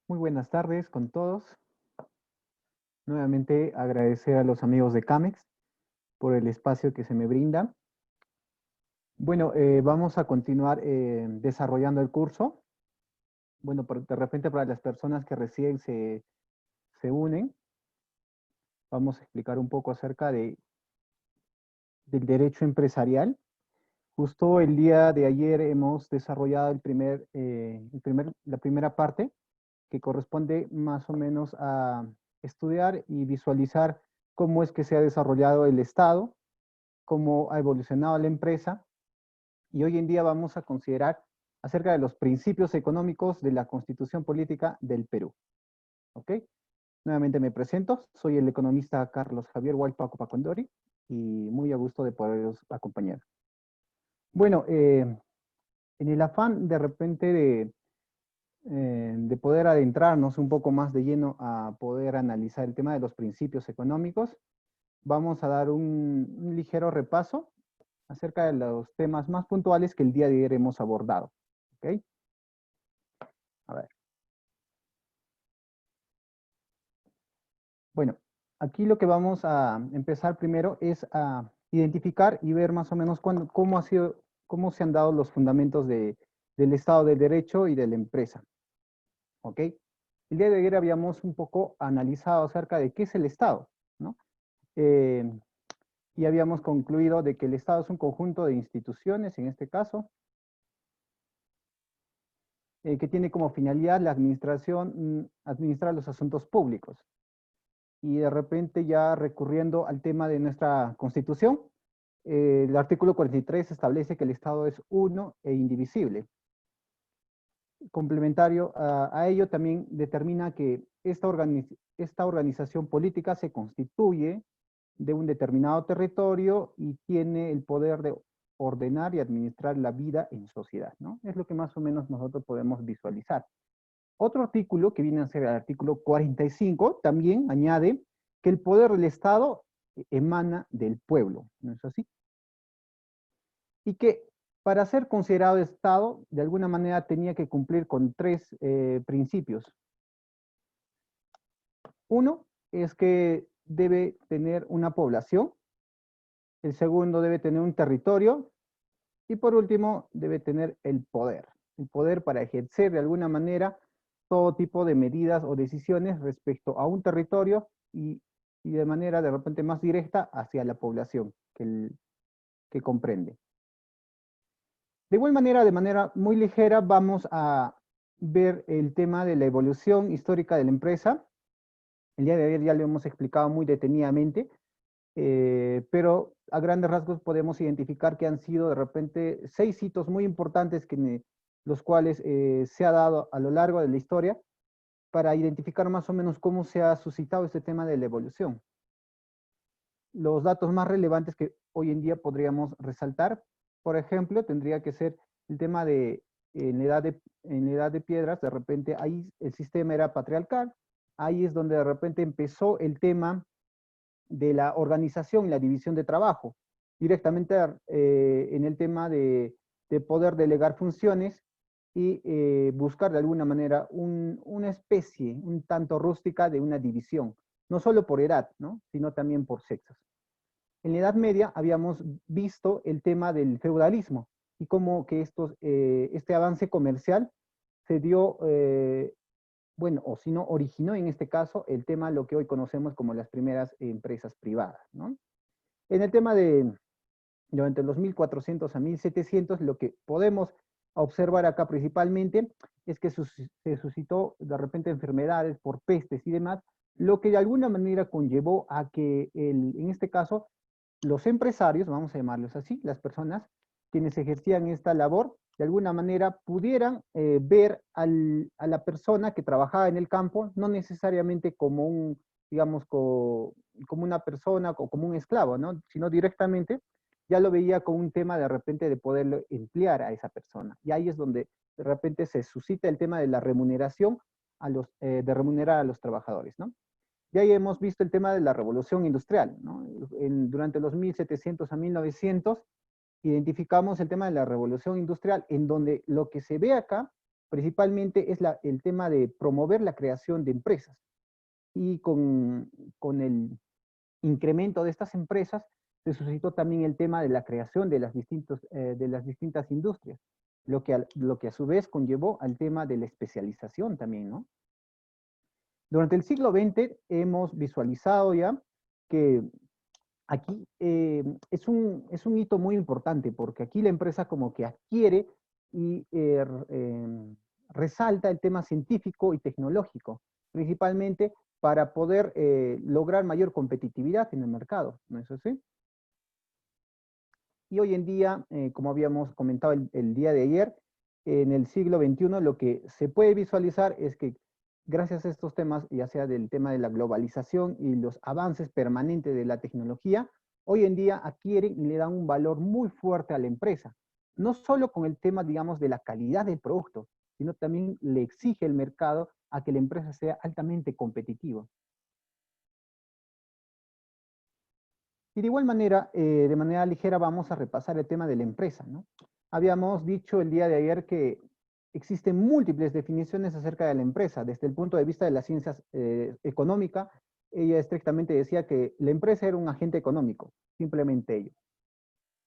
Muy buenas tardes con todos. Nuevamente agradecer a los amigos de CAMEX por el espacio que se me brinda. Bueno, vamos a continuar desarrollando el curso. Bueno, de repente para las personas que recién se unen, vamos a explicar un poco acerca del derecho empresarial. Justo el día de ayer hemos desarrollado la primera parte, que corresponde más o menos a estudiar y visualizar cómo es que se ha desarrollado el Estado, cómo ha evolucionado la empresa, y hoy en día vamos a considerar acerca de los principios económicos de la Constitución Política del Perú. ¿Ok? Nuevamente me presento, soy el economista Carlos Javier Huaypaco Pacondori, y muy a gusto de poderos acompañar. Bueno, en el afán de repente de poder adentrarnos un poco más de lleno a poder analizar el tema de los principios económicos, vamos a dar un ligero repaso acerca de los temas más puntuales que el día de ayer hemos abordado. ¿Ok? A ver. Bueno, aquí lo que vamos a empezar primero es a identificar y ver más o menos cómo se han dado los fundamentos del Estado de Derecho y de la empresa. ¿Ok? El día de ayer habíamos un poco analizado acerca de qué es el Estado, ¿no? Eh, y habíamos concluido de que el Estado es un conjunto de instituciones, en este caso, que tiene como finalidad la administración, administrar los asuntos públicos. Y de repente ya recurriendo al tema de nuestra Constitución, el artículo 43 establece que el Estado es uno e indivisible. Complementario a ello también determina que esta organización política se constituye de un determinado territorio y tiene el poder de ordenar y administrar la vida en sociedad, ¿no? Es lo que más o menos nosotros podemos visualizar. Otro artículo, que viene a ser el artículo 45, también añade que el poder del Estado emana del pueblo, ¿no es así? Y que para ser considerado Estado, de alguna manera tenía que cumplir con tres principios. Uno es que debe tener una población, el segundo debe tener un territorio, y por último debe tener el poder para ejercer de alguna manera todo tipo de medidas o decisiones respecto a un territorio y de manera de repente más directa hacia la población que comprende. De igual manera, de manera muy ligera, vamos a ver el tema de la evolución histórica de la empresa. El día de ayer ya lo hemos explicado muy detenidamente, pero a grandes rasgos podemos identificar que han sido de repente 6 hitos muy importantes los cuales se ha dado a lo largo de la historia para identificar más o menos cómo se ha suscitado este tema de la evolución. Los datos más relevantes que hoy en día podríamos resaltar, por ejemplo, tendría que ser el tema de en la edad de piedras, de repente ahí el sistema era patriarcal, ahí es donde de repente empezó el tema de la organización y la división de trabajo, directamente en el tema de poder delegar funciones y buscar de alguna manera una especie un tanto rústica de una división, no solo por edad, ¿no? Sino también por sexos. En la Edad Media habíamos visto el tema del feudalismo y cómo que este avance comercial se dio, bueno, o si no, originó en este caso el tema, lo que hoy conocemos como las primeras empresas privadas, ¿no? En el tema entre los 1400 a 1700, lo que podemos observar acá principalmente es que se suscitó de repente enfermedades por pestes y demás, lo que de alguna manera conllevó a que en este caso los empresarios, vamos a llamarlos así, las personas quienes ejercían esta labor, de alguna manera pudieran ver a la persona que trabajaba en el campo, no necesariamente como digamos, como una persona o como un esclavo, ¿no? Sino directamente ya lo veía como un tema de repente de poder emplear a esa persona. Y ahí es donde de repente se suscita el tema de la remuneración, de remunerar a los trabajadores, ¿no? Ya hemos visto el tema de la revolución industrial, ¿no? Durante los 1700 a 1900 identificamos el tema de la revolución industrial, en donde lo que se ve acá principalmente es el tema de promover la creación de empresas. Y con el incremento de estas empresas se suscitó también el tema de la creación de las distintas industrias, lo que a su vez conllevó al tema de la especialización también, ¿no? Durante el siglo XX hemos visualizado ya que aquí es un hito muy importante, porque aquí la empresa como que adquiere y resalta el tema científico y tecnológico, principalmente para poder lograr mayor competitividad en el mercado, ¿no es así? Y hoy en día, como habíamos comentado el día de ayer, en el siglo XXI lo que se puede visualizar es que gracias a estos temas, ya sea del tema de la globalización y los avances permanentes de la tecnología, hoy en día adquieren y le dan un valor muy fuerte a la empresa. No solo con el tema, digamos, de la calidad del producto, sino también le exige el mercado a que la empresa sea altamente competitiva. Y de igual manera, de manera ligera, vamos a repasar el tema de la empresa, ¿no? Habíamos dicho el día de ayer que existen múltiples definiciones acerca de la empresa. Desde el punto de vista de las ciencias económicas, ella estrictamente decía que la empresa era un agente económico, simplemente ello.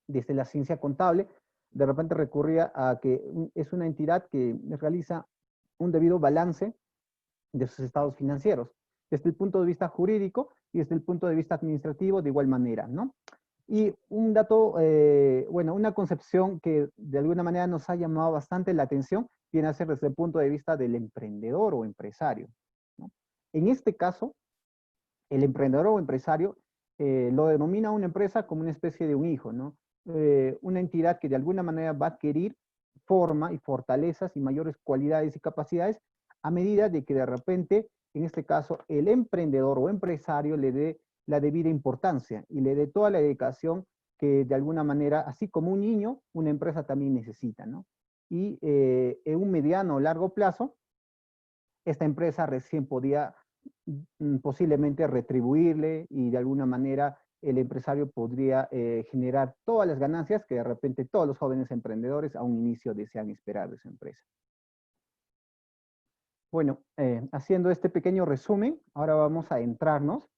Desde la ciencia contable, de repente recurría a que es una entidad que realiza un debido balance de sus estados financieros, desde el punto de vista jurídico y desde el punto de vista administrativo de igual manera, ¿no? Y un dato, bueno, una concepción que de alguna manera nos ha llamado bastante la atención viene a ser desde el punto de vista del emprendedor o empresario, ¿no? En este caso, el emprendedor o empresario lo denomina una empresa como una especie de un hijo, ¿no? Una entidad que de alguna manera va a adquirir forma y fortalezas y mayores cualidades y capacidades a medida de que de repente, en este caso, el emprendedor o empresario le dé la debida importancia y le dé toda la dedicación que de alguna manera, así como un niño, una empresa también necesita, ¿no? Y en un mediano o largo plazo, esta empresa recién podía posiblemente retribuirle y de alguna manera el empresario podría generar todas las ganancias que de repente todos los jóvenes emprendedores a un inicio desean esperar de su empresa. Bueno, haciendo este pequeño resumen, ahora vamos a entrarnos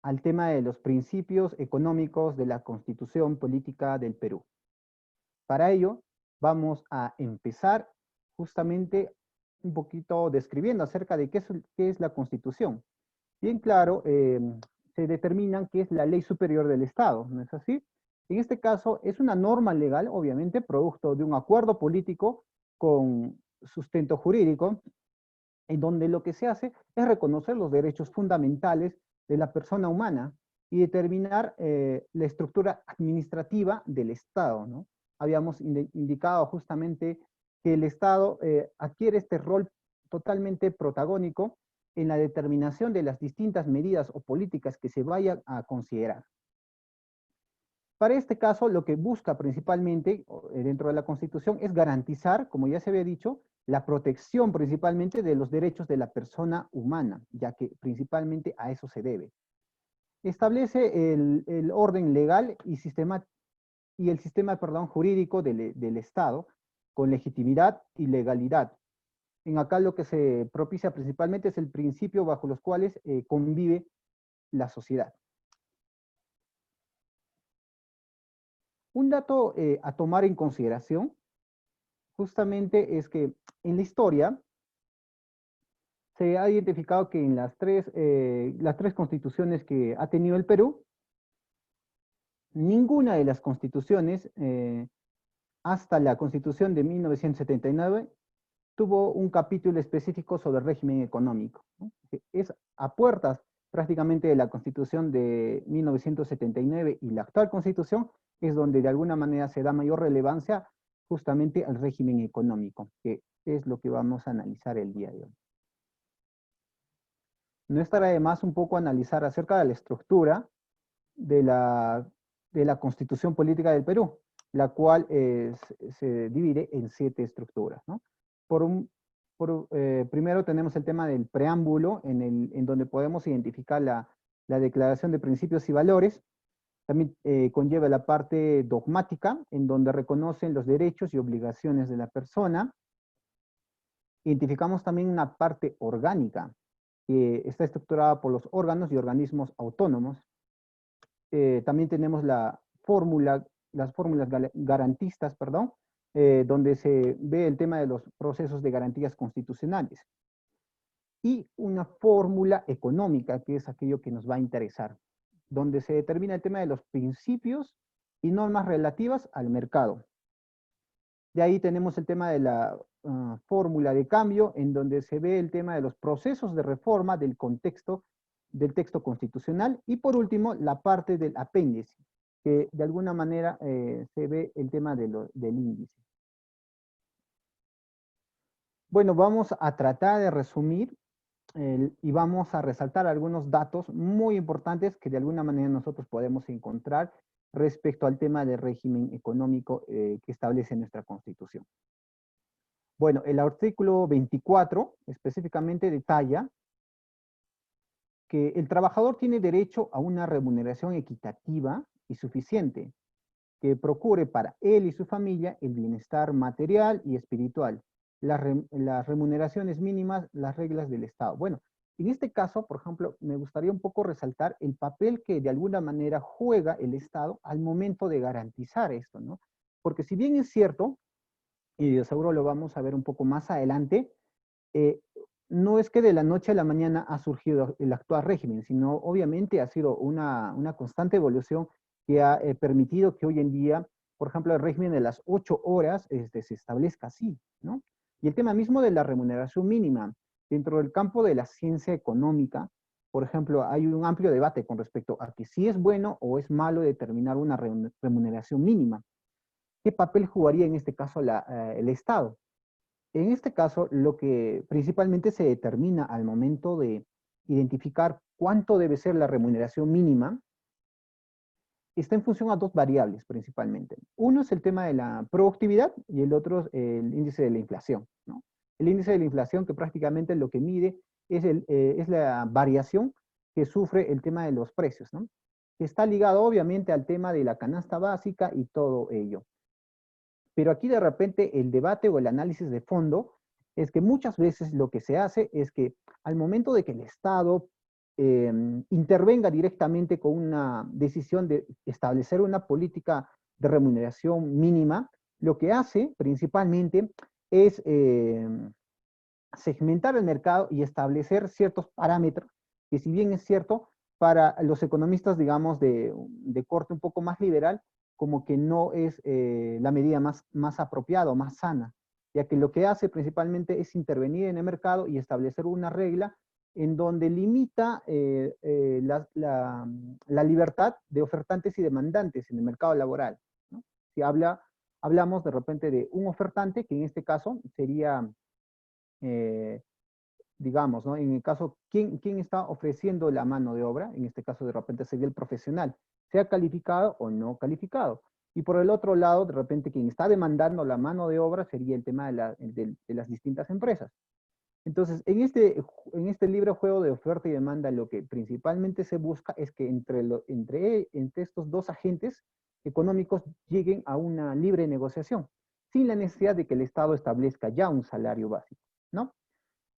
al tema de los principios económicos de la Constitución Política del Perú. Para ello, vamos a empezar justamente un poquito describiendo acerca de qué es la Constitución. Bien claro, se determinan qué es la ley superior del Estado, ¿no es así? En este caso, es una norma legal, obviamente, producto de un acuerdo político con sustento jurídico, en donde lo que se hace es reconocer los derechos fundamentales de la persona humana y determinar la estructura administrativa del Estado, ¿no? Habíamos indicado justamente que el Estado adquiere este rol totalmente protagónico en la determinación de las distintas medidas o políticas que se vayan a considerar. Para este caso, lo que busca principalmente dentro de la Constitución es garantizar, como ya se había dicho, la protección principalmente de los derechos de la persona humana, ya que principalmente a eso se debe. Establece el orden legal y el sistema, perdón, jurídico del Estado con legitimidad y legalidad. En acá lo que se propicia principalmente es el principio bajo los cuales convive la sociedad. Un dato a tomar en consideración justamente es que en la historia se ha identificado que en las tres constituciones que ha tenido el Perú, ninguna de las constituciones, hasta la constitución de 1979, tuvo un capítulo específico sobre el régimen económico, ¿no? Es a puertas prácticamente de la constitución de 1979 y la actual constitución es donde de alguna manera se da mayor relevancia justamente al régimen económico, que es lo que vamos a analizar el día de hoy. No estará de más un poco analizar acerca de la estructura de la Constitución Política del Perú, la cual se divide en 7 estructuras, ¿no? Primero tenemos el tema del preámbulo, en donde podemos identificar la Declaración de Principios y Valores. También conlleva la parte dogmática, en donde reconocen los derechos y obligaciones de la persona. Identificamos también una parte orgánica, que está estructurada por los órganos y organismos autónomos. También tenemos las fórmulas garantistas, perdón, donde se ve el tema de los procesos de garantías constitucionales. Y una fórmula económica, que es aquello que nos va a interesar, donde se determina el tema de los principios y normas relativas al mercado. De ahí tenemos el tema de la fórmula de cambio, en donde se ve el tema de los procesos de reforma del contexto del texto constitucional. Y por último, la parte del apéndice, que de alguna manera se ve el tema del índice. Bueno, vamos a tratar de resumir y vamos a resaltar algunos datos muy importantes que de alguna manera nosotros podemos encontrar respecto al tema del régimen económico que establece nuestra Constitución. Bueno, el artículo 24 específicamente detalla que el trabajador tiene derecho a una remuneración equitativa y suficiente, que procure para él y su familia el bienestar material y espiritual, las remuneraciones mínimas, las reglas del Estado. Bueno, en este caso, por ejemplo, me gustaría un poco resaltar el papel que de alguna manera juega el Estado al momento de garantizar esto, ¿no? Porque si bien es cierto, y de seguro lo vamos a ver un poco más adelante, eh, no es que de la noche a la mañana ha surgido el actual régimen, sino obviamente ha sido una constante evolución que ha permitido que hoy en día, por ejemplo, el régimen de las 8 horas se establezca así, ¿no? Y el tema mismo de la remuneración mínima, dentro del campo de la ciencia económica, por ejemplo, hay un amplio debate con respecto a que si es bueno o es malo determinar una remuneración mínima. ¿Qué papel jugaría en este caso el Estado? En este caso, lo que principalmente se determina al momento de identificar cuánto debe ser la remuneración mínima, está en función a dos variables principalmente. Uno es el tema de la productividad y el otro es el índice de la inflación, ¿no? El índice de la inflación, que prácticamente lo que mide es la variación que sufre el tema de los precios, ¿no? Que está ligado obviamente al tema de la canasta básica y todo ello. Pero aquí de repente el debate o el análisis de fondo es que muchas veces lo que se hace es que al momento de que el Estado intervenga directamente con una decisión de establecer una política de remuneración mínima, lo que hace principalmente es segmentar el mercado y establecer ciertos parámetros que, si bien es cierto, para los economistas, digamos, de corte un poco más liberal, como que no es la medida más apropiada o más sana, ya que lo que hace principalmente es intervenir en el mercado y establecer una regla en donde limita la libertad de ofertantes y demandantes en el mercado laboral, ¿no? Si hablamos de repente de un ofertante, que en este caso sería, eh, digamos, ¿no? En el caso, ¿quién está ofreciendo la mano de obra? En este caso, de repente sería el profesional, sea calificado o no calificado. Y por el otro lado, de repente, quien está demandando la mano de obra sería el tema de las distintas empresas. Entonces, en este libre juego de oferta y demanda, lo que principalmente se busca es que entre estos dos agentes económicos lleguen a una libre negociación, sin la necesidad de que el Estado establezca ya un salario básico, ¿no?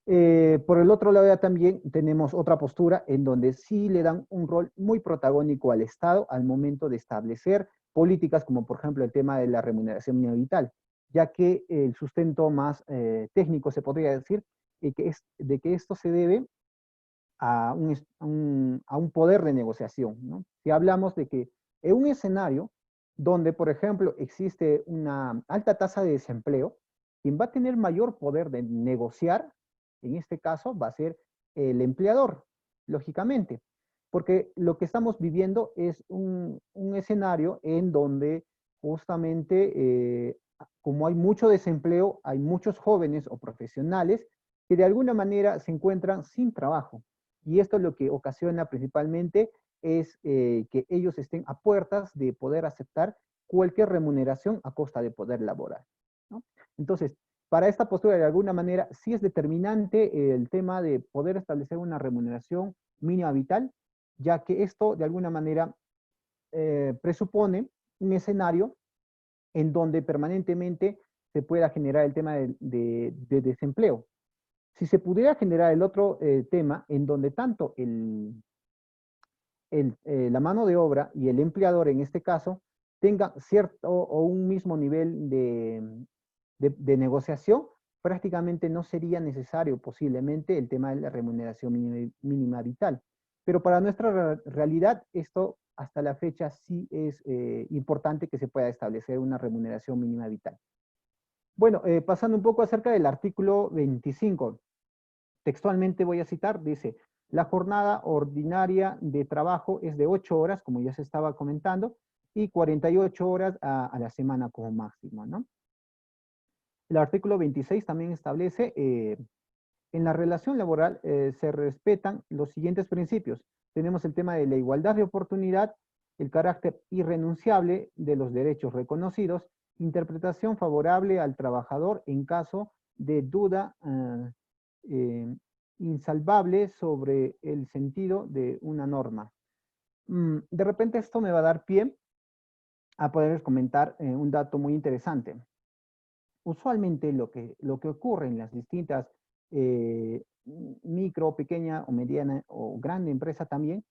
Por el otro lado ya también tenemos otra postura en donde sí le dan un rol muy protagónico al Estado al momento de establecer políticas como por ejemplo el tema de la remuneración mínima vital, ya que el sustento más técnico se podría decir de que esto se debe a un poder de negociación, ¿no? Si hablamos de que en un escenario donde, por ejemplo, existe una alta tasa de desempleo, quien va a tener mayor poder de negociar, en este caso, va a ser el empleador, lógicamente, porque lo que estamos viviendo es un escenario en donde justamente, como hay mucho desempleo, hay muchos jóvenes o profesionales que de alguna manera se encuentran sin trabajo. Y esto lo que ocasiona principalmente es que ellos estén a puertas de poder aceptar cualquier remuneración a costa de poder laboral, ¿no? Entonces, para esta postura, de alguna manera, sí es determinante el tema de poder establecer una remuneración mínima vital, ya que esto, de alguna manera, presupone un escenario en donde permanentemente se pueda generar el tema de desempleo. Si se pudiera generar el otro tema en donde tanto la mano de obra y el empleador en este caso tengan cierto o un mismo nivel de negociación, prácticamente no sería necesario posiblemente el tema de la remuneración mínima vital. Pero para nuestra realidad, esto hasta la fecha sí es importante que se pueda establecer una remuneración mínima vital. Bueno, pasando un poco acerca del artículo 25. Textualmente voy a citar, dice, la jornada ordinaria de trabajo es de 8 horas, como ya se estaba comentando, y 48 horas a la semana como máximo, ¿no? El artículo 26 también establece, en la relación laboral se respetan los siguientes principios. Tenemos el tema de la igualdad de oportunidad, el carácter irrenunciable de los derechos reconocidos, interpretación favorable al trabajador en caso de duda eh, insalvable sobre el sentido de una norma. De repente esto me va a dar pie a poder comentar un dato muy interesante. Usualmente lo que ocurre en las distintas micro, pequeña o mediana o grande empresa también,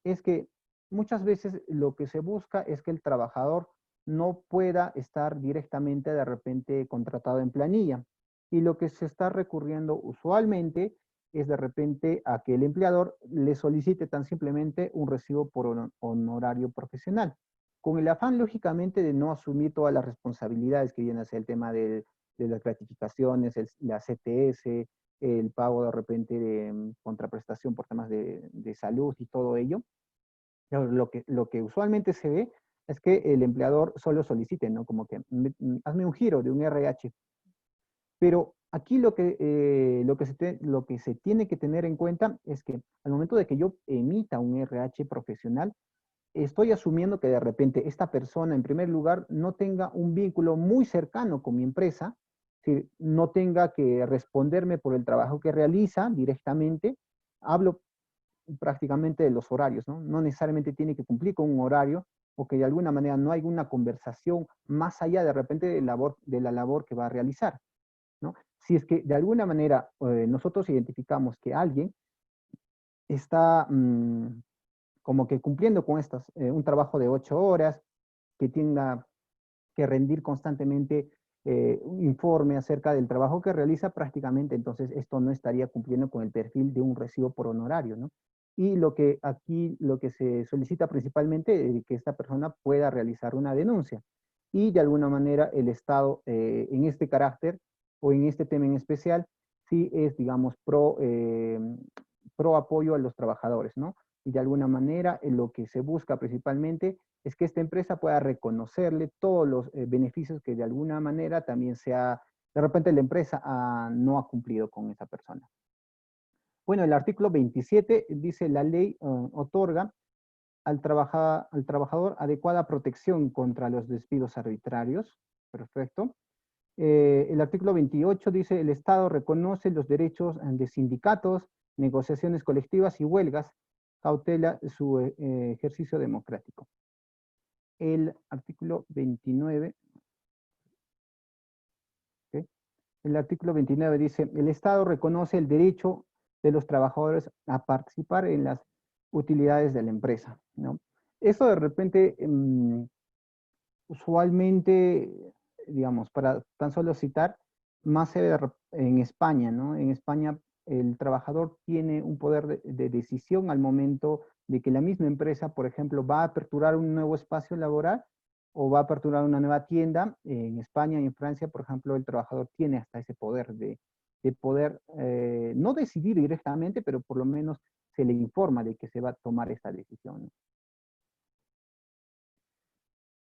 es que muchas veces lo que se busca es que el trabajador no pueda estar directamente de repente contratado en planilla. Y lo que se está recurriendo usualmente es de repente a que el empleador le solicite tan simplemente un recibo por honorario profesional, con el afán lógicamente de no asumir todas las responsabilidades que vienen a ser el tema de las gratificaciones, la CTS, el pago de repente de contraprestación por temas de salud y todo ello. Lo que usualmente se ve es que el empleador solo solicite, ¿no? Como que hazme un giro de un RH. Pero aquí lo que se tiene que tener en cuenta es que al momento de que yo emita un RH profesional, estoy asumiendo que de repente esta persona, en primer lugar, no tenga un vínculo muy cercano con mi empresa, si no tenga que responderme por el trabajo que realiza directamente. Hablo prácticamente de los horarios, ¿no? No necesariamente tiene que cumplir con un horario o que de alguna manera no hay una conversación más allá de repente de la labor que va a realizar, ¿no? Si es que de alguna manera nosotros identificamos que alguien está como que cumpliendo con un trabajo de 8 horas, que tenga que rendir constantemente un informe acerca del trabajo que realiza, prácticamente entonces esto no estaría cumpliendo con el perfil de un recibo por honorario, ¿no? Y lo que se solicita principalmente es que esta persona pueda realizar una denuncia. Y de alguna manera el Estado en este carácter o en este tema en especial, sí es, digamos, pro apoyo a los trabajadores, ¿no? Y de alguna manera lo que se busca principalmente es que esta empresa pueda reconocerle todos los beneficios que de alguna manera también de repente la empresa no ha cumplido con esa persona. Bueno, el artículo 27 dice la ley otorga al trabajador adecuada protección contra los despidos arbitrarios. Perfecto. El artículo 28 dice el Estado reconoce los derechos de sindicatos, negociaciones colectivas y huelgas, cautela su ejercicio democrático. El artículo 29, ¿okay? El artículo 29 dice, el Estado reconoce el derecho de los trabajadores a participar en las utilidades de la empresa, ¿no? Eso de repente, usualmente, digamos, para tan solo citar, más se ve en España, ¿no? En España el trabajador tiene un poder de decisión al momento de que la misma empresa, por ejemplo, va a aperturar un nuevo espacio laboral o va a aperturar una nueva tienda. En España y en Francia, por ejemplo, el trabajador tiene hasta ese poder de poder no decidir directamente, pero por lo menos se le informa de que se va a tomar esta decisión, ¿no?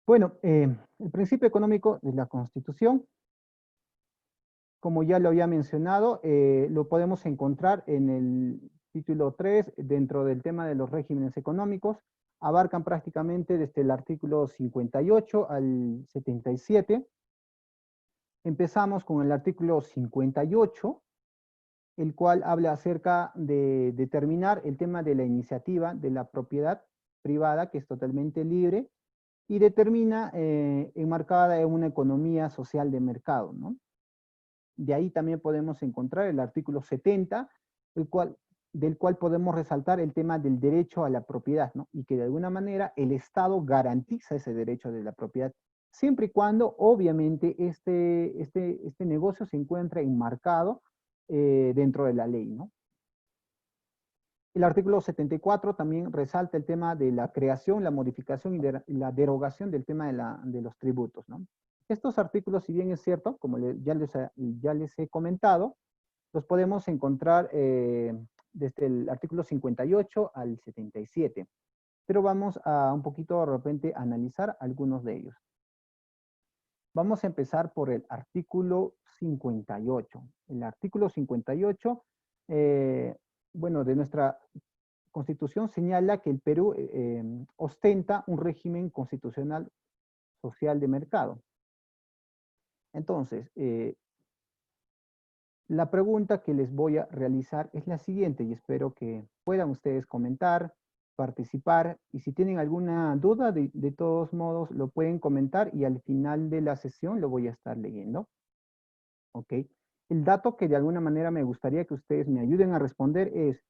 Bueno, el principio económico de la Constitución, como ya lo había mencionado, lo podemos encontrar en el título 3 dentro del tema de los regímenes económicos. Abarcan prácticamente desde el artículo 58 al 77. Empezamos con el artículo 58, el cual habla acerca de determinar el tema de la iniciativa de la propiedad privada, que es totalmente libre, y determina enmarcada en una economía social de mercado, ¿no? De ahí también podemos encontrar el artículo 70, del cual podemos resaltar el tema del derecho a la propiedad, ¿no? Y que de alguna manera el Estado garantiza ese derecho de la propiedad, siempre y cuando obviamente este negocio se encuentra enmarcado dentro de la ley, ¿no? El artículo 74 también resalta el tema de la creación, la modificación y la derogación del tema de los tributos, ¿no? Estos artículos, si bien es cierto, como ya les he comentado, los podemos encontrar desde el artículo 58 al 77, pero vamos a un poquito de repente a analizar algunos de ellos. Vamos a empezar por el artículo 58. El artículo 58, bueno, de nuestra Constitución señala que el Perú ostenta un régimen constitucional social de mercado. Entonces, la pregunta que les voy a realizar es la siguiente y espero que puedan ustedes comentar, participar y si tienen alguna duda, de todos modos lo pueden comentar y al final de la sesión lo voy a estar leyendo. ¿Ok? El dato que de alguna manera me gustaría que ustedes me ayuden a responder es,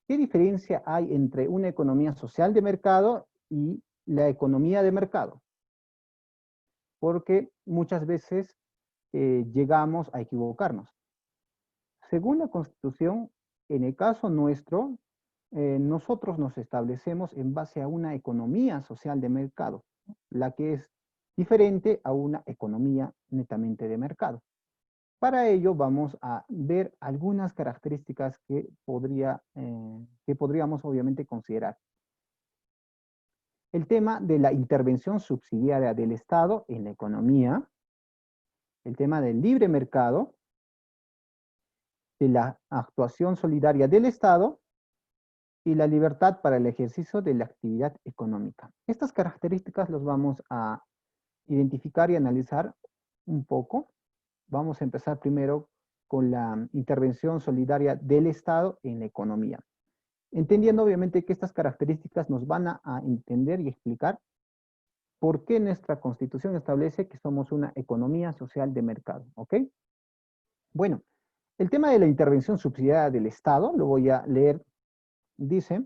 ¿qué diferencia hay entre una economía social de mercado y la economía de mercado? Porque muchas veces llegamos a equivocarnos. Según la Constitución, en el caso nuestro, nosotros nos establecemos en base a una economía social de mercado, la que es diferente a una economía netamente de mercado. Para ello vamos a ver algunas características que podríamos obviamente considerar. El tema de la intervención subsidiaria del Estado en la economía, el tema del libre mercado, de la actuación solidaria del Estado y la libertad para el ejercicio de la actividad económica. Estas características las vamos a identificar y analizar un poco. Vamos a empezar primero con la intervención solidaria del Estado en la economía. Entendiendo obviamente que estas características nos van a entender y explicar por qué nuestra Constitución establece que somos una economía social de mercado, ¿ok? Bueno, el tema de la intervención subsidiaria del Estado, lo voy a leer, dice,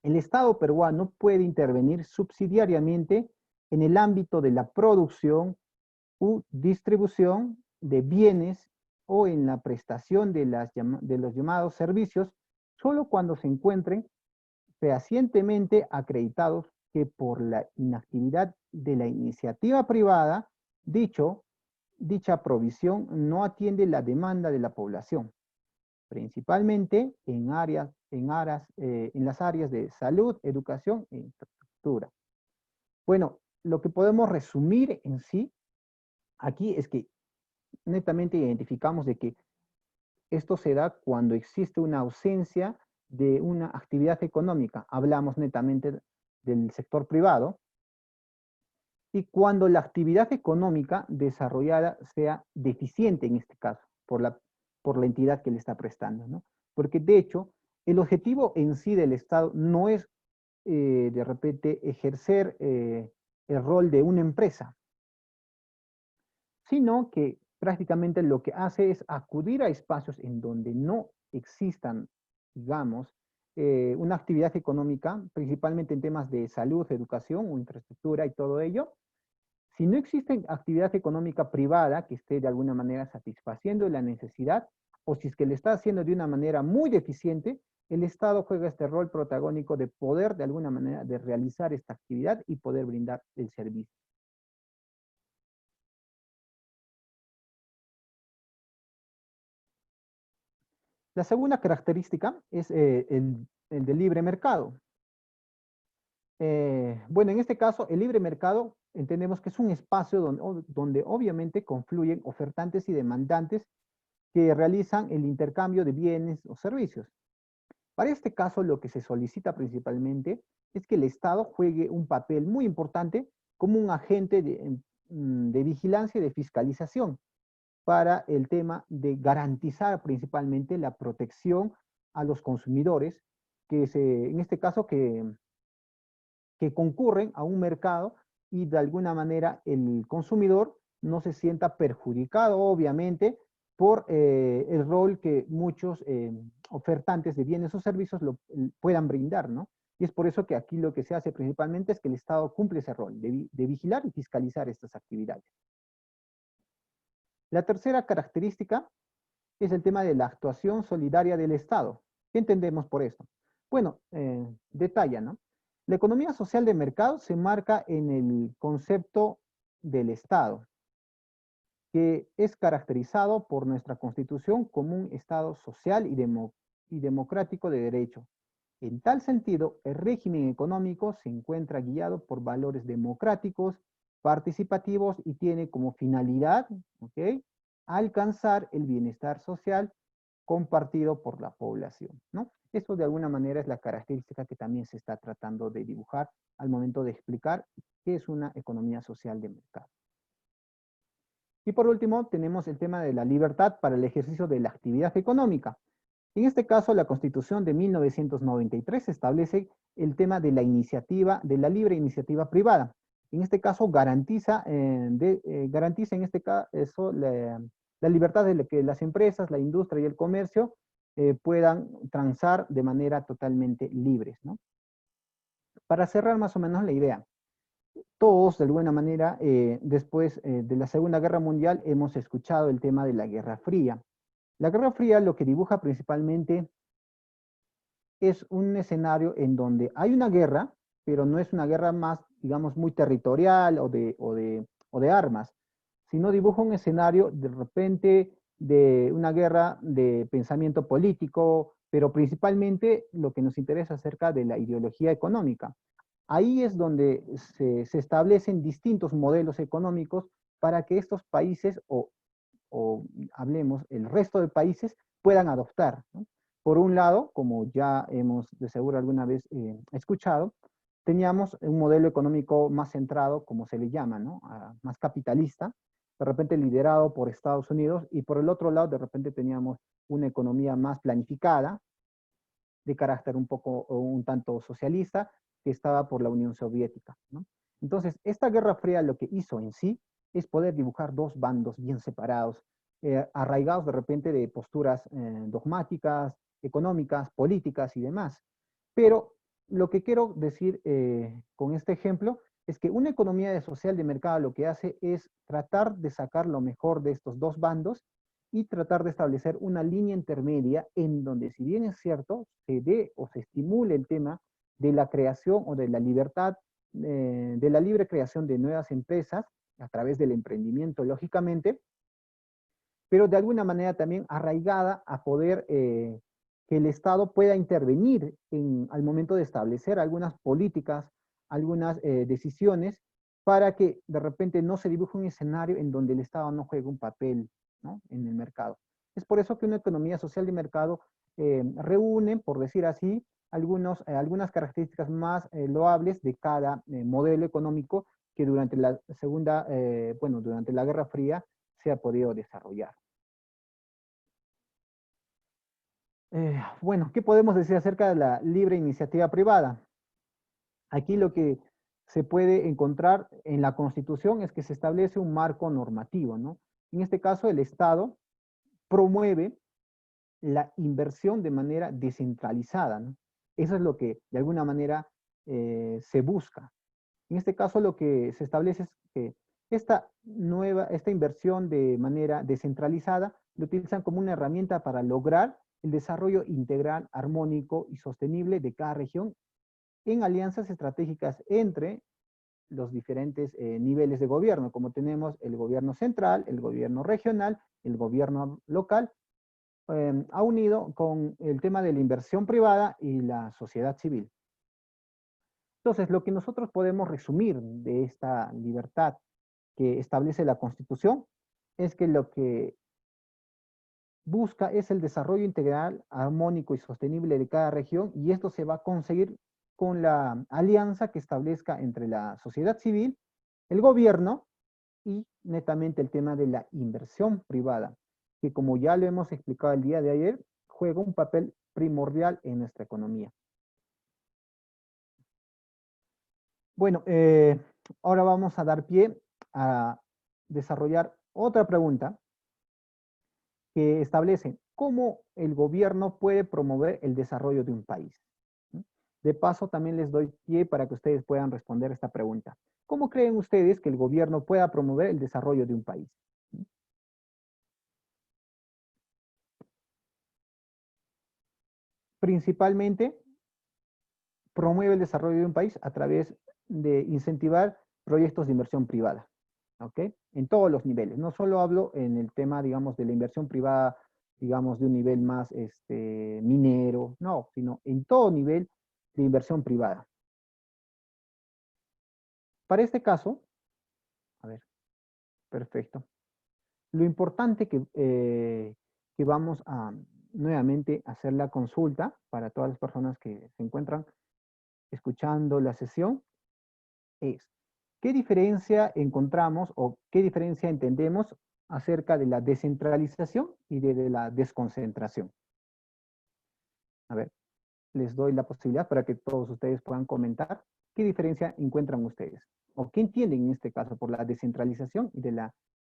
el Estado peruano puede intervenir subsidiariamente en el ámbito de la producción u distribución de bienes o en la prestación de los llamados servicios, solo cuando se encuentren fehacientemente acreditados que por la inactividad de la iniciativa privada, dicha provisión no atiende la demanda de la población, principalmente en las áreas de salud, educación e infraestructura. Bueno, lo que podemos resumir en sí aquí es que netamente identificamos de que esto se da cuando existe una ausencia de una actividad económica. Hablamos netamente del sector privado. Y cuando la actividad económica desarrollada sea deficiente en este caso, por la entidad que le está prestando, ¿no? Porque de hecho, el objetivo en sí del Estado no es de repente ejercer el rol de una empresa, sino que prácticamente lo que hace es acudir a espacios en donde no existan, digamos, una actividad económica, principalmente en temas de salud, educación o infraestructura y todo ello. Si no existe actividad económica privada que esté de alguna manera satisfaciendo la necesidad, o si es que le está haciendo de una manera muy deficiente, el Estado juega este rol protagónico de poder de alguna manera de realizar esta actividad y poder brindar el servicio. La segunda característica es el de libre mercado. Bueno, en este caso, el libre mercado entendemos que es un espacio donde obviamente confluyen ofertantes y demandantes que realizan el intercambio de bienes o servicios. Para este caso, lo que se solicita principalmente es que el Estado juegue un papel muy importante como un agente de vigilancia y de fiscalización para el tema de garantizar principalmente la protección a los consumidores, en este caso, que concurren a un mercado y de alguna manera el consumidor no se sienta perjudicado, obviamente, por el rol que muchos ofertantes de bienes o servicios puedan brindar, ¿no? Y es por eso que aquí lo que se hace principalmente es que el Estado cumple ese rol de vigilar y fiscalizar estas actividades. La tercera característica es el tema de la actuación solidaria del Estado. ¿Qué entendemos por esto? Bueno, detalla, ¿no? La economía social de mercado se marca en el concepto del Estado, que es caracterizado por nuestra Constitución como un Estado social y democrático de derecho. En tal sentido, el régimen económico se encuentra guiado por valores democráticos, participativos y tiene como finalidad, ¿ok?, alcanzar el bienestar social compartido por la población, ¿no? Esto de alguna manera es la característica que también se está tratando de dibujar al momento de explicar qué es una economía social de mercado. Y por último, tenemos el tema de la libertad para el ejercicio de la actividad económica. En este caso, la Constitución de 1993 establece el tema de la iniciativa, de la libre iniciativa privada. En este caso, garantiza en este caso la libertad de que las empresas, la industria y el comercio puedan transar de manera totalmente libres, ¿no? Para cerrar más o menos la idea, todos, de alguna manera, después de la Segunda Guerra Mundial, hemos escuchado el tema de la Guerra Fría. La Guerra Fría lo que dibuja principalmente es un escenario en donde hay una guerra, pero no es una guerra más, digamos, muy territorial o de armas, sino dibuja un escenario de repente de una guerra de pensamiento político, pero principalmente lo que nos interesa acerca de la ideología económica. Ahí es donde se establecen distintos modelos económicos para que estos países o hablemos, el resto de países puedan adoptar, ¿no? Por un lado, como ya hemos de seguro alguna vez escuchado, teníamos un modelo económico más centrado, como se le llama, ¿no? Más capitalista, de repente liderado por Estados Unidos, y por el otro lado, de repente teníamos una economía más planificada, de carácter un poco, o un tanto socialista, que estaba por la Unión Soviética, ¿no? Entonces, esta Guerra Fría lo que hizo en sí es poder dibujar dos bandos bien separados, arraigados de repente de posturas dogmáticas, económicas, políticas y demás. Pero lo que quiero decir con este ejemplo es que una economía social de mercado lo que hace es tratar de sacar lo mejor de estos dos bandos y tratar de establecer una línea intermedia en donde, si bien es cierto, se dé o se estimule el tema de la creación o de la libertad, de la libre creación de nuevas empresas a través del emprendimiento, lógicamente, pero de alguna manera también arraigada a poder que el Estado pueda intervenir al momento de establecer algunas políticas, algunas decisiones, para que de repente no se dibuje un escenario en donde el Estado no juegue un papel, ¿no?, en el mercado. Es por eso que una economía social de mercado reúne, por decir así, algunas características más loables de cada modelo económico que durante la durante la Guerra Fría se ha podido desarrollar. Bueno, ¿qué podemos decir acerca de la libre iniciativa privada? Aquí lo que se puede encontrar en la Constitución es que se establece un marco normativo, ¿no? En este caso, el Estado promueve la inversión de manera descentralizada, ¿no? Eso es lo que de alguna manera se busca. En este caso, lo que se establece es que esta inversión de manera descentralizada lo utilizan como una herramienta para lograr el desarrollo integral, armónico y sostenible de cada región en alianzas estratégicas entre los diferentes niveles de gobierno, como tenemos el gobierno central, el gobierno regional, el gobierno local, ha unido con el tema de la inversión privada y la sociedad civil. Entonces, lo que nosotros podemos resumir de esta libertad que establece la Constitución es que lo que busca es el desarrollo integral, armónico y sostenible de cada región, y esto se va a conseguir con la alianza que establezca entre la sociedad civil, el gobierno y netamente el tema de la inversión privada, que como ya lo hemos explicado el día de ayer, juega un papel primordial en nuestra economía. Bueno, ahora vamos a dar pie a desarrollar otra pregunta que establece cómo el gobierno puede promover el desarrollo de un país. De paso, también les doy pie para que ustedes puedan responder esta pregunta. ¿Cómo creen ustedes que el gobierno pueda promover el desarrollo de un país? Principalmente, promueve el desarrollo de un país a través de incentivar proyectos de inversión privada, ¿ok? En todos los niveles. No solo hablo en el tema, digamos, de la inversión privada, digamos, de un nivel más minero, no, sino en todo nivel de inversión privada. Para este caso, a ver, perfecto. Lo importante que vamos a nuevamente hacer la consulta para todas las personas que se encuentran escuchando la sesión es, ¿qué diferencia encontramos o qué diferencia entendemos acerca de la descentralización y de la desconcentración? A ver, les doy la posibilidad para que todos ustedes puedan comentar qué diferencia encuentran ustedes o qué entienden en este caso por la descentralización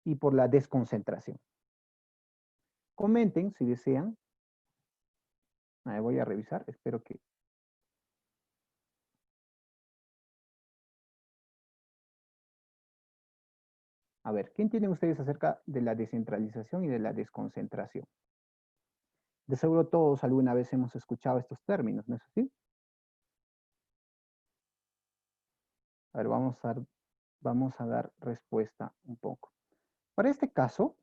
y por la desconcentración. Comenten si desean. Voy a revisar, espero que... A ver, ¿qué entienden ustedes acerca de la descentralización y de la desconcentración? De seguro todos alguna vez hemos escuchado estos términos, ¿no es así? A ver, vamos a dar respuesta un poco. Para este caso,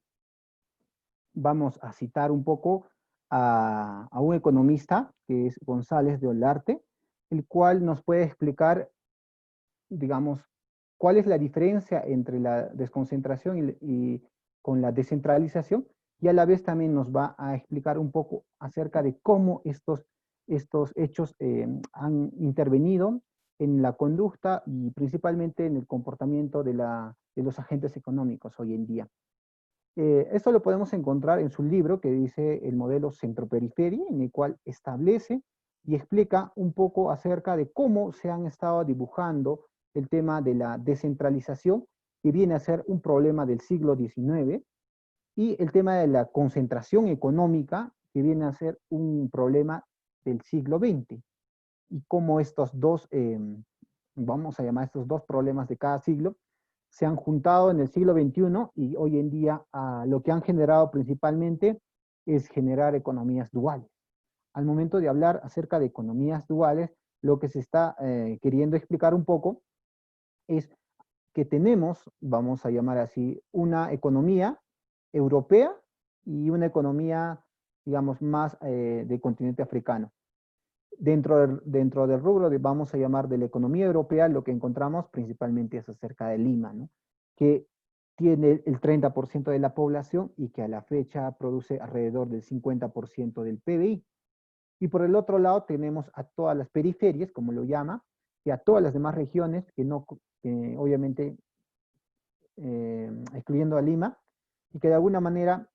vamos a citar un poco a un economista, que es González de Olarte, el cual nos puede explicar, digamos, cuál es la diferencia entre la desconcentración y con la descentralización, y a la vez también nos va a explicar un poco acerca de cómo estos hechos han intervenido en la conducta y principalmente en el comportamiento de los agentes económicos hoy en día. Esto lo podemos encontrar en su libro que dice el modelo centro-periferia, en el cual establece y explica un poco acerca de cómo se han estado dibujando el tema de la descentralización, que viene a ser un problema del siglo XIX, y el tema de la concentración económica, que viene a ser un problema del siglo XX, y cómo estos dos, vamos a llamar estos dos problemas de cada siglo, se han juntado en el siglo XXI y hoy en día lo que han generado principalmente es generar economías duales. Al momento de hablar acerca de economías duales, lo que se está queriendo explicar un poco es que tenemos, vamos a llamar así, una economía europea y una economía, digamos, más del continente africano. Dentro del rubro vamos a llamar de la economía europea, lo que encontramos principalmente es acerca de Lima, ¿no? Que tiene el 30% de la población y que a la fecha produce alrededor del 50% del PBI. Y por el otro lado tenemos a todas las periferias, como lo llama, y a todas las demás regiones que no, obviamente, excluyendo a Lima, y que de alguna manera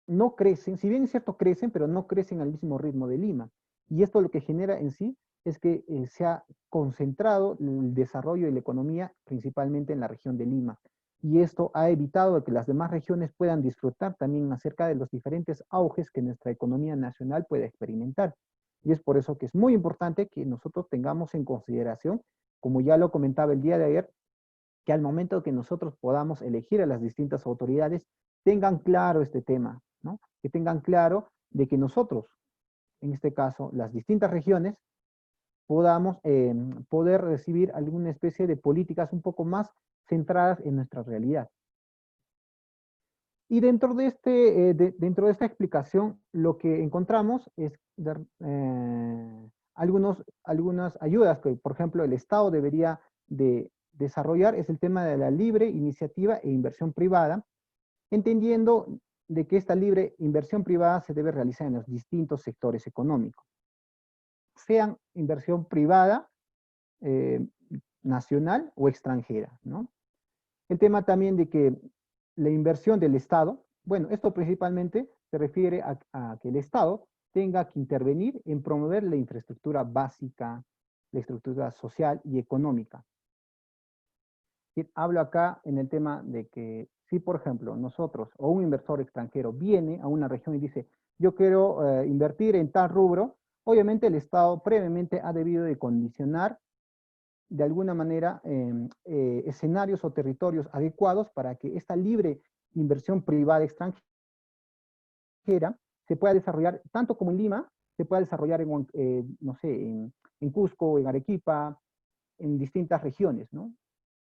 no crecen, si bien es cierto crecen, pero no crecen al mismo ritmo de Lima. Y esto lo que genera en sí es que se ha concentrado el desarrollo de la economía principalmente en la región de Lima. Y esto ha evitado que las demás regiones puedan disfrutar también acerca de los diferentes auges que nuestra economía nacional puede experimentar. Y es por eso que es muy importante que nosotros tengamos en consideración, como ya lo comentaba el día de ayer, que al momento que nosotros podamos elegir a las distintas autoridades, tengan claro este tema, ¿no? Que tengan claro de que nosotros, en este caso, las distintas regiones, podamos poder recibir alguna especie de políticas un poco más centradas en nuestra realidad. Y dentro de esta explicación, lo que encontramos es algunas ayudas que, por ejemplo, el Estado debería de desarrollar, es el tema de la libre iniciativa e inversión privada, entendiendo de que esta libre inversión privada se debe realizar en los distintos sectores económicos, sean inversión privada, eh, nacional o extranjera, ¿no? El tema también de que la inversión del Estado, bueno, esto principalmente se refiere a que el Estado tenga que intervenir en promover la infraestructura básica, la estructura social y económica. Sí, hablo acá en el tema de que si, por ejemplo, nosotros o un inversor extranjero viene a una región y dice, yo quiero invertir en tal rubro, obviamente el Estado previamente ha debido de condicionar de alguna manera escenarios o territorios adecuados para que esta libre inversión privada extranjera se pueda desarrollar tanto como en Lima, se pueda desarrollar en, no sé, en Cusco, en Arequipa, en distintas regiones, ¿no?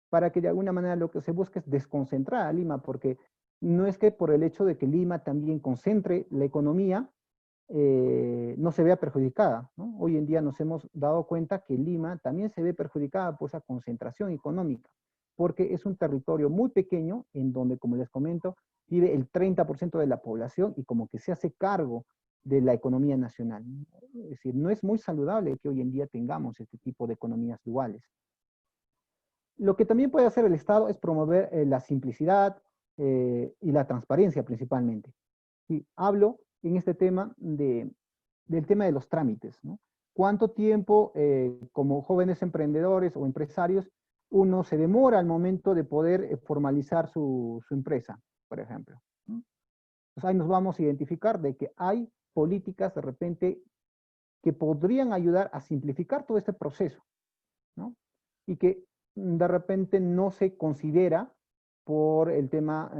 Para que de alguna manera lo que se busca es desconcentrar a Lima, porque no es que por el hecho de que Lima también concentre la economía, no se vea perjudicada, ¿no? Hoy en día nos hemos dado cuenta que Lima también se ve perjudicada por esa concentración económica, porque es un territorio muy pequeño en donde, como les comento, vive el 30% de la población y como que se hace cargo de la economía nacional. Es decir, no es muy saludable que hoy en día tengamos este tipo de economías duales. Lo que también puede hacer el Estado es promover la simplicidad y la transparencia principalmente. Sí, hablo en este tema del tema de los trámites, ¿no? ¿Cuánto tiempo como jóvenes emprendedores o empresarios uno se demora al momento de poder formalizar su empresa, por ejemplo? ¿No? Entonces ahí nos vamos a identificar de que hay políticas de repente que podrían ayudar a simplificar todo este proceso, ¿no? Y que de repente no se considera por el tema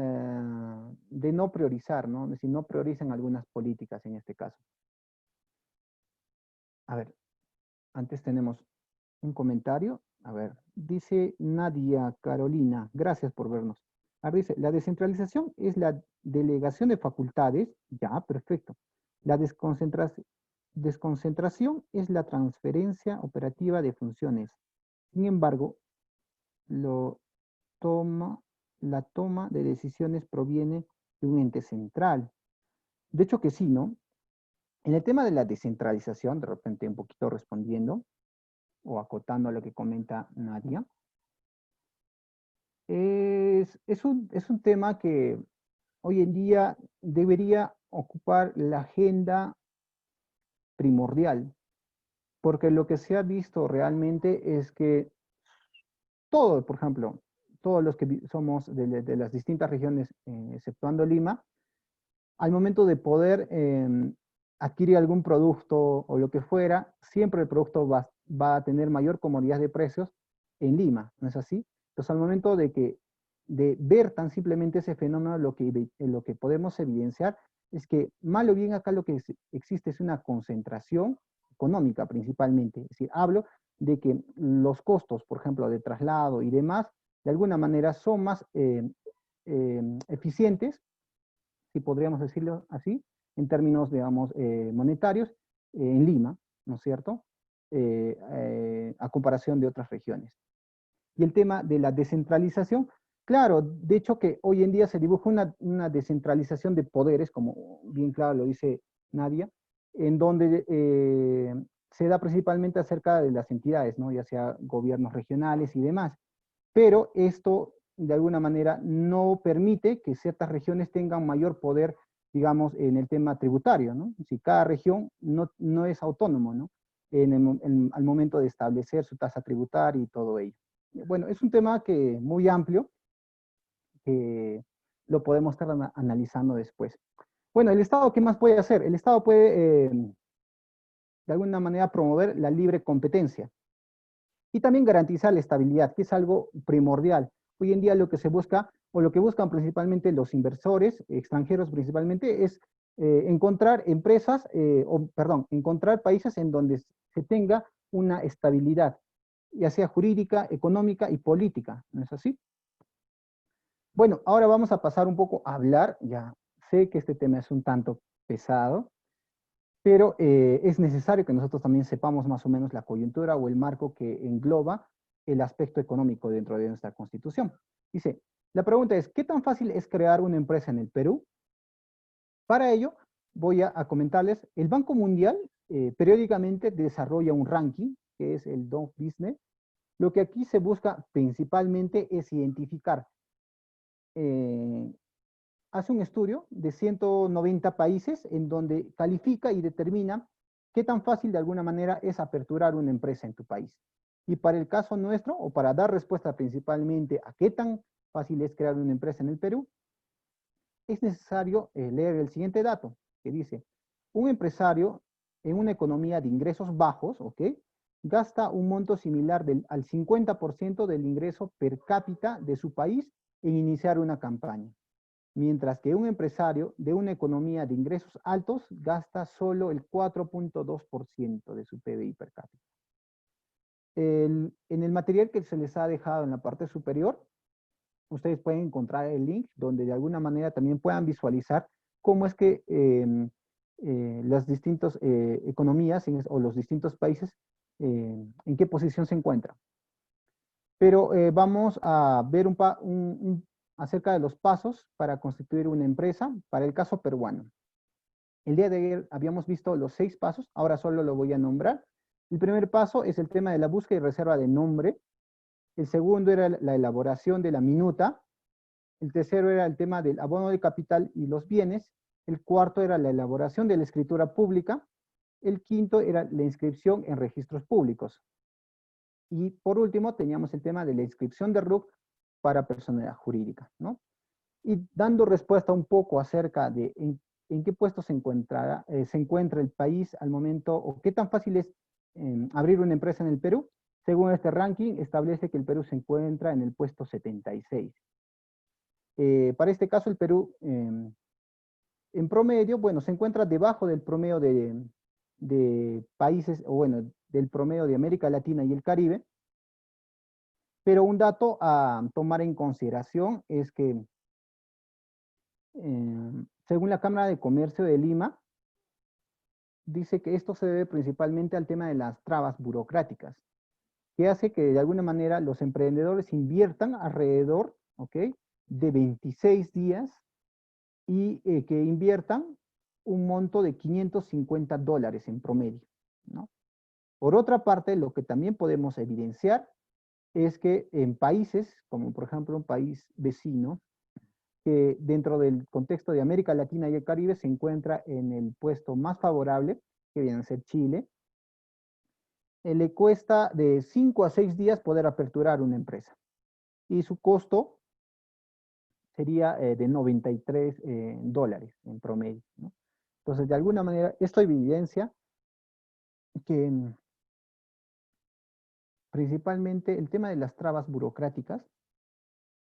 de no priorizar, ¿no? Es decir, no priorizan algunas políticas en este caso. A ver, antes tenemos un comentario. A ver, dice Nadia Carolina, gracias por vernos. A ver, dice, la descentralización es la delegación de facultades, ya, perfecto. La desconcentración es la transferencia operativa de funciones. Sin embargo, lo toma, la toma de decisiones proviene de un ente central. De hecho que sí, ¿no? En el tema de la descentralización, de repente un poquito respondiendo o acotando a lo que comenta Nadia, es un tema que hoy en día debería ocupar la agenda primordial, porque lo que se ha visto realmente es que todo, por ejemplo, todos los que somos de las distintas regiones, exceptuando Lima, al momento de poder adquirir algún producto o lo que fuera, siempre el producto va a tener mayor comodidad de precios en Lima, ¿no es así? Entonces, al momento de ver tan simplemente ese fenómeno, lo que podemos evidenciar es que, mal o bien acá lo que existe es una concentración económica principalmente. Es decir, hablo de que los costos, por ejemplo, de traslado y demás, de alguna manera son más eficientes, si podríamos decirlo así, en términos, digamos, monetarios, en Lima, ¿no es cierto? A comparación de otras regiones. Y el tema de la descentralización, claro, de hecho que hoy en día se dibuja una descentralización de poderes, como bien claro lo dice Nadia, en donde se da principalmente acerca de las entidades, ¿no? Ya sea gobiernos regionales y demás. Pero esto de alguna manera no permite que ciertas regiones tengan mayor poder, digamos, en el tema tributario, ¿no? Si cada región no es autónomo, ¿no? Al momento de establecer su tasa tributaria y todo ello. Bueno, es un tema que muy amplio, que lo podemos estar analizando después. Bueno, ¿el Estado qué más puede hacer? El Estado puede, de alguna manera, promover la libre competencia y también garantizar la estabilidad, que es algo primordial. Hoy en día lo que se busca, o lo que buscan principalmente los inversores, extranjeros principalmente, es encontrar empresas, encontrar países en donde se tenga una estabilidad, ya sea jurídica, económica y política, ¿no es así? Bueno, ahora vamos a pasar un poco a hablar, ya sé que este tema es un tanto pesado, pero es necesario que nosotros también sepamos más o menos la coyuntura o el marco que engloba el aspecto económico dentro de nuestra Constitución. Dice, la pregunta es, ¿qué tan fácil es crear una empresa en el Perú? Para ello, voy a comentarles, el Banco Mundial periódicamente desarrolla un ranking, que es el Dow Business. Lo que aquí se busca principalmente es identificar eh, hace un estudio de 190 países en donde califica y determina qué tan fácil de alguna manera es aperturar una empresa en tu país. Y para el caso nuestro, o para dar respuesta principalmente a qué tan fácil es crear una empresa en el Perú, es necesario leer el siguiente dato, que dice, un empresario en una economía de ingresos bajos, ¿ok? Gasta un monto similar al 50% del ingreso per cápita de su país en iniciar una campaña, mientras que un empresario de una economía de ingresos altos gasta solo el 4.2% de su PBI per cápita. En el material que se les ha dejado en la parte superior, ustedes pueden encontrar el link donde de alguna manera también puedan visualizar cómo es que las distintas economías o los distintos países en qué posición se encuentran. Pero vamos a ver acerca de los pasos para constituir una empresa para el caso peruano. El día de ayer habíamos visto los 6 pasos, ahora solo lo voy a nombrar. El primer paso es el tema de la búsqueda y reserva de nombre. El segundo era la elaboración de la minuta. El tercero era el tema del abono de capital y los bienes. El cuarto era la elaboración de la escritura pública. El quinto era la inscripción en registros públicos. Y por último teníamos el tema de la inscripción de RUC para personalidad jurídica, ¿no? Y dando respuesta un poco acerca de en qué puesto se encuentra el país al momento, o qué tan fácil es abrir una empresa en el Perú. Según este ranking, establece que el Perú se encuentra en el puesto 76. Para este caso, el Perú, en promedio, bueno, se encuentra debajo del promedio de países, o bueno, del promedio de América Latina y el Caribe. Pero un dato a tomar en consideración es que, según la Cámara de Comercio de Lima, dice que esto se debe principalmente al tema de las trabas burocráticas, que hace que de alguna manera los emprendedores inviertan alrededor, ¿ok?, de 26 días y que inviertan un monto de $550 en promedio, ¿no? Por otra parte, lo que también podemos evidenciar es que en países, como por ejemplo un país vecino, que dentro del contexto de América Latina y el Caribe se encuentra en el puesto más favorable, que viene a ser Chile, le cuesta de 5 a 6 días poder aperturar una empresa. Y su costo sería de $93 en promedio, ¿no? Entonces, de alguna manera, esto evidencia que principalmente el tema de las trabas burocráticas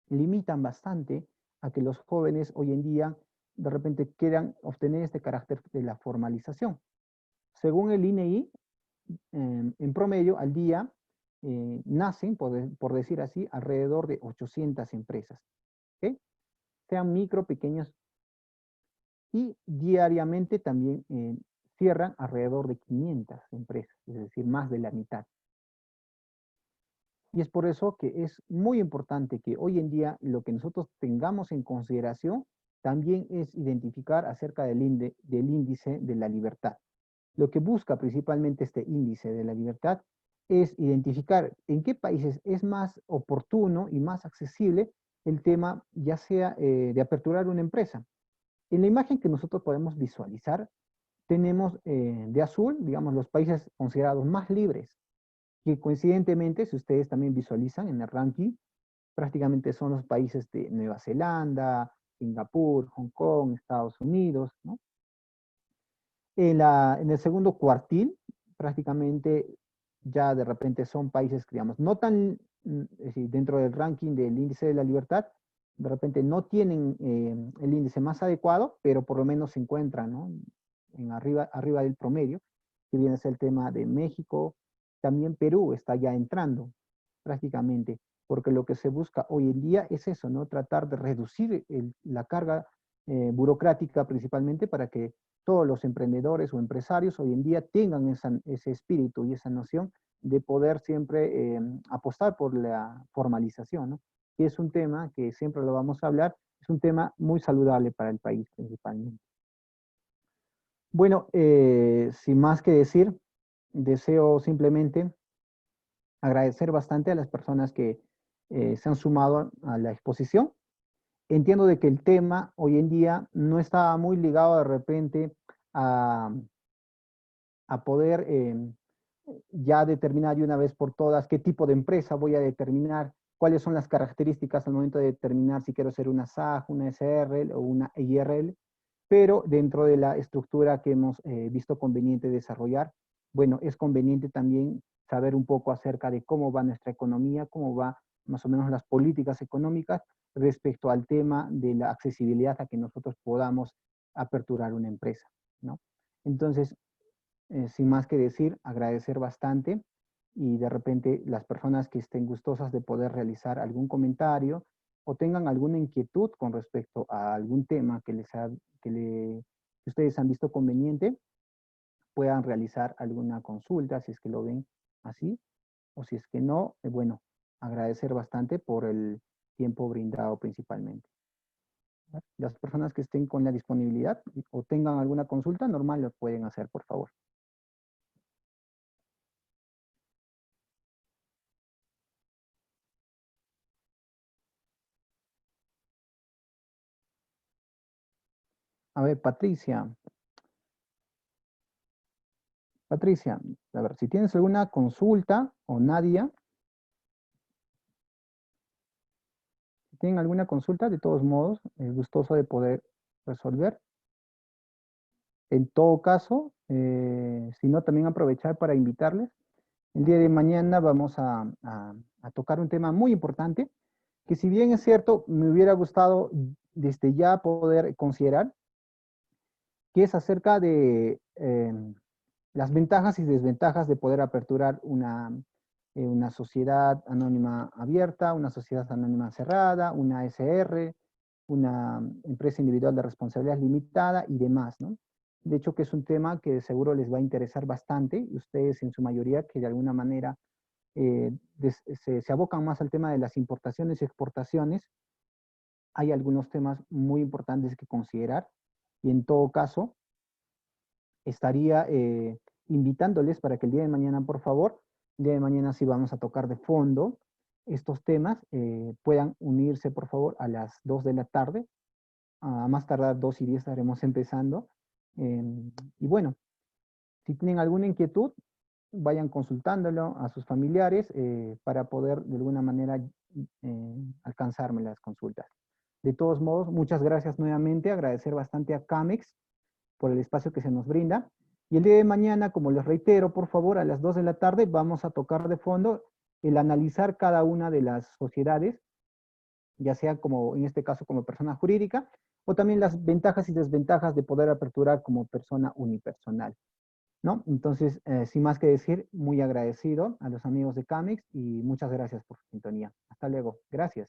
limitan bastante a que los jóvenes hoy en día de repente quieran obtener este carácter de la formalización. Según el INEI, en promedio al día nacen, por decir así, alrededor de 800 empresas, ¿okay? Sean micro, pequeñas, y diariamente también cierran alrededor de 500 empresas, es decir, más de la mitad. Y es por eso que es muy importante que hoy en día lo que nosotros tengamos en consideración también es identificar acerca del índice de la libertad. Lo que busca principalmente este índice de la libertad es identificar en qué países es más oportuno y más accesible el tema, ya sea de aperturar una empresa. En la imagen que nosotros podemos visualizar, tenemos de azul, digamos, los países considerados más libres, que coincidentemente, si ustedes también visualizan en el ranking, prácticamente son los países de Nueva Zelanda, Singapur, Hong Kong, Estados Unidos, ¿no? En el segundo cuartil, prácticamente ya de repente son países, digamos, no tan, es decir, dentro del ranking del índice de la libertad, de repente no tienen el índice más adecuado, pero por lo menos se encuentran, ¿no?, en arriba del promedio, que viene a ser el tema de México. También Perú está ya entrando prácticamente, porque lo que se busca hoy en día es eso, ¿no?, tratar de reducir la carga burocrática principalmente para que todos los emprendedores o empresarios hoy en día tengan ese espíritu y esa noción de poder siempre apostar por la formalización, ¿no? Que es un tema que siempre lo vamos a hablar, es un tema muy saludable para el país principalmente. Bueno, sin más que decir, deseo simplemente agradecer bastante a las personas que se han sumado a la exposición. Entiendo de que el tema hoy en día no está muy ligado de repente a poder ya determinar de una vez por todas qué tipo de empresa voy a determinar, cuáles son las características al momento de determinar si quiero ser una SAG, una SRL o una IRL, pero dentro de la estructura que hemos visto conveniente desarrollar, bueno, es conveniente también saber un poco acerca de cómo va nuestra economía, cómo va más o menos las políticas económicas respecto al tema de la accesibilidad a que nosotros podamos aperturar una empresa, ¿no? Entonces, sin más que decir, agradecer bastante y de repente las personas que estén gustosas de poder realizar algún comentario o tengan alguna inquietud con respecto a algún tema que ustedes han visto conveniente, puedan realizar alguna consulta si es que lo ven así, o si es que no, bueno, agradecer bastante por el tiempo brindado principalmente. Las personas que estén con la disponibilidad o tengan alguna consulta, normal lo pueden hacer, por favor. A ver, Patricia, a ver, si tienes alguna consulta o Nadia, si tienen alguna consulta, de todos modos, es gustoso de poder resolver. En todo caso, si no, también aprovechar para invitarles. El día de mañana vamos a tocar un tema muy importante, que si bien es cierto, me hubiera gustado desde ya poder considerar, que es acerca de las ventajas y desventajas de poder aperturar una sociedad anónima abierta, una sociedad anónima cerrada, una SR, una empresa individual de responsabilidad limitada y demás, ¿no? De hecho, que es un tema que seguro les va a interesar bastante, y ustedes en su mayoría que de alguna manera se abocan más al tema de las importaciones y exportaciones, hay algunos temas muy importantes que considerar, y en todo caso, estaría invitándoles para que el día de mañana, por favor, el día de mañana sí vamos a tocar de fondo estos temas, puedan unirse, por favor, a las 2 de la tarde, a más tardar 2:10 estaremos empezando. Y bueno, si tienen alguna inquietud, vayan consultándolo a sus familiares para poder de alguna manera alcanzarme las consultas. De todos modos, muchas gracias nuevamente, agradecer bastante a Camex por el espacio que se nos brinda. Y el día de mañana, como les reitero, por favor, a las 2 de la tarde vamos a tocar de fondo el analizar cada una de las sociedades, ya sea como, en este caso, como persona jurídica, o también las ventajas y desventajas de poder aperturar como persona unipersonal, ¿no? Entonces, sin más que decir, muy agradecido a los amigos de Camex y muchas gracias por su sintonía. Hasta luego. Gracias.